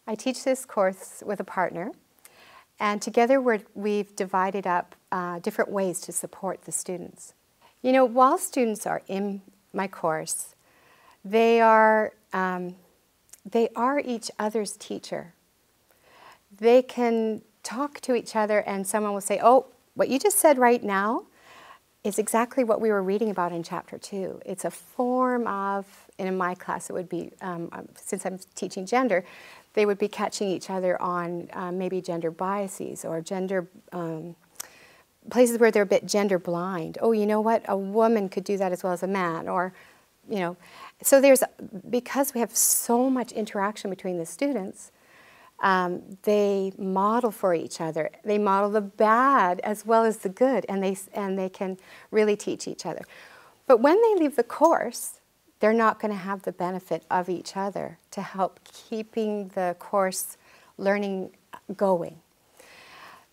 I teach this course with a partner, and together we've divided up different ways to support the students. You know, while students are in my course, they are each other's teacher. They can talk to each other and someone will say, oh, what you just said right now is exactly what we were reading about in chapter 2. It's a form of, and in my class it would be, since I'm teaching gender, they would be catching each other on maybe gender biases or gender, places where they're a bit gender blind. Oh, you know what, a woman could do that as well as a man, or, you know. So because we have so much interaction between the students, they model for each other. They model the bad as well as the good, and they can really teach each other. But when they leave the course, they're not going to have the benefit of each other to help keeping the course learning going.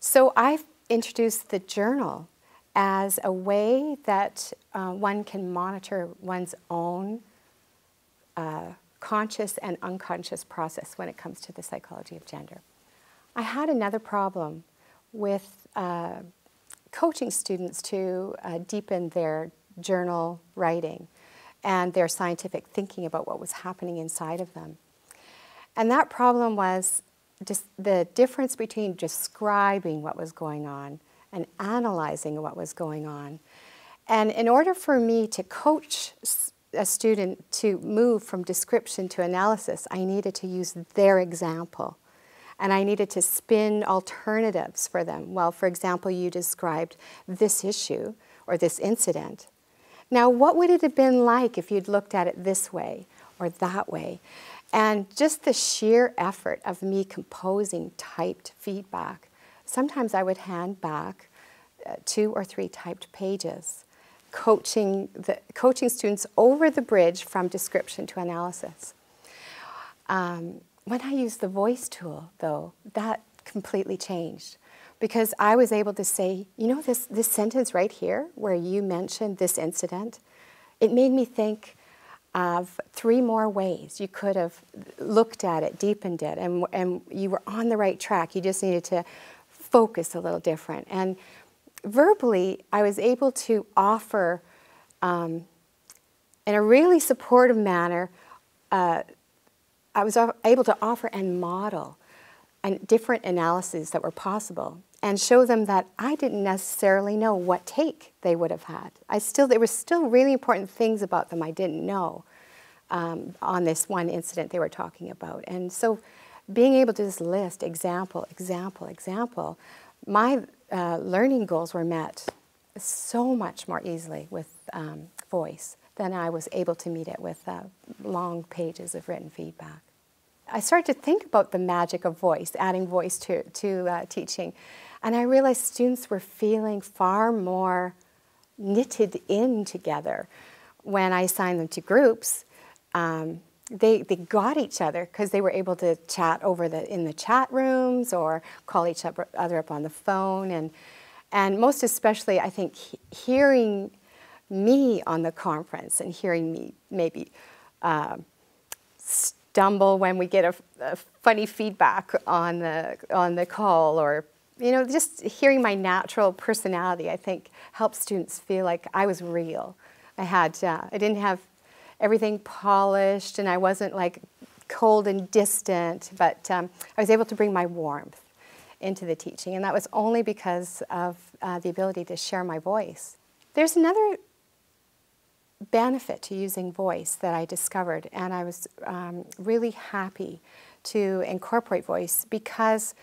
So I've introduced the journal as a way that one can monitor one's own conscious and unconscious process when it comes to the psychology of gender. I had another problem with coaching students to deepen their journal writing and their scientific thinking about what was happening inside of them. And that problem was just the difference between describing what was going on and analyzing what was going on. And in order for me to coach a student to move from description to analysis, I needed to use their example. And I needed to spin alternatives for them. Well, for example, you described this issue or this incident. Now, what would it have been like if you'd looked at it this way or that way? And just the sheer effort of me composing typed feedback. Sometimes I would hand back 2 or 3 typed pages, coaching students over the bridge from description to analysis. When I used the voice tool, though, that completely changed, because I was able to say, you know, this sentence right here where you mentioned this incident, it made me think of 3 more ways you could have looked at it, deepened it, and you were on the right track. You just needed to focus a little different. And verbally, I was able to offer, in a really supportive manner, I was able to offer and model different analyses that were possible and show them that I didn't necessarily know what take they would have had. There were still really important things about them I didn't know on this one incident they were talking about. And so being able to just list example, example, example, my learning goals were met so much more easily with voice than I was able to meet it with long pages of written feedback. I started to think about the magic of voice, adding voice to teaching, and I realized students were feeling far more knitted in together when I assigned them to groups. They got each other because they were able to chat in the chat rooms or call each other up on the phone, and most especially, I think, hearing me on the conference and hearing me maybe stumble when we get a funny feedback on the call, or just hearing my natural personality, I think, helps students feel like I was real. I didn't have everything polished, and I wasn't like cold and distant, but I was able to bring my warmth into the teaching, and that was only because of the ability to share my voice. There's another benefit to using voice that I discovered, and I was really happy to incorporate voice because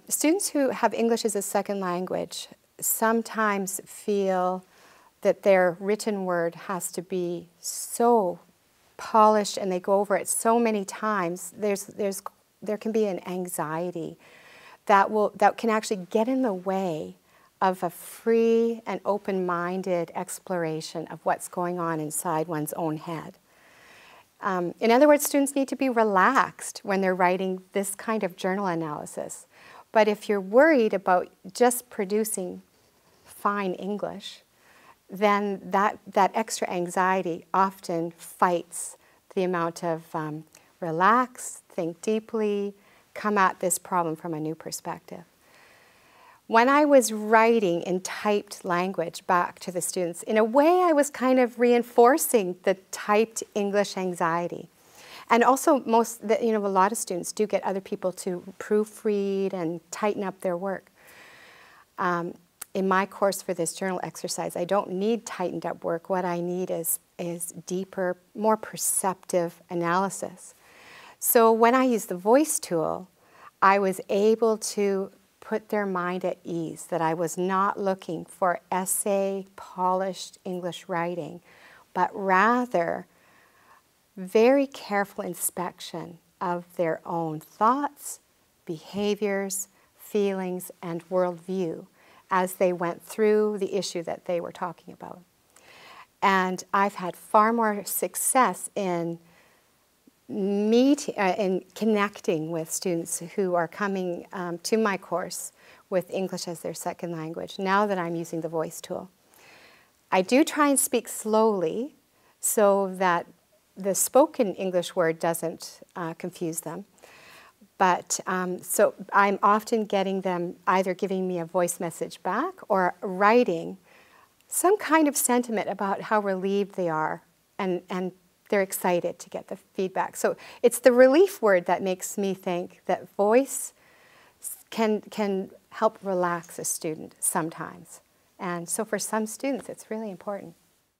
students who have English as a second language sometimes feel that their written word has to be so polished and they go over it so many times. There can be an anxiety that can actually get in the way of a free and open-minded exploration of what's going on inside one's own head. In other words, students need to be relaxed when they're writing this kind of journal analysis. But if you're worried about just producing fine English, then that extra anxiety often fights the amount of relax, think deeply, come at this problem from a new perspective. When I was writing in typed language back to the students, in a way I was kind of reinforcing the typed English anxiety. And also a lot of students do get other people to proofread and tighten up their work. In my course for this journal exercise, I don't need tightened up work. What I need is deeper, more perceptive analysis. So when I used the voice tool, I was able to put their mind at ease, that I was not looking for essay, polished English writing, but rather very careful inspection of their own thoughts, behaviors, feelings, and worldview as they went through the issue that they were talking about. And I've had far more success in in connecting with students who are coming to my course with English as their second language, now that I'm using the voice tool. I do try and speak slowly so that the spoken English word doesn't confuse them. But so I'm often getting them either giving me a voice message back or writing some kind of sentiment about how relieved they are and they're excited to get the feedback. So it's the relief word that makes me think that voice can help relax a student sometimes. And so for some students, it's really important.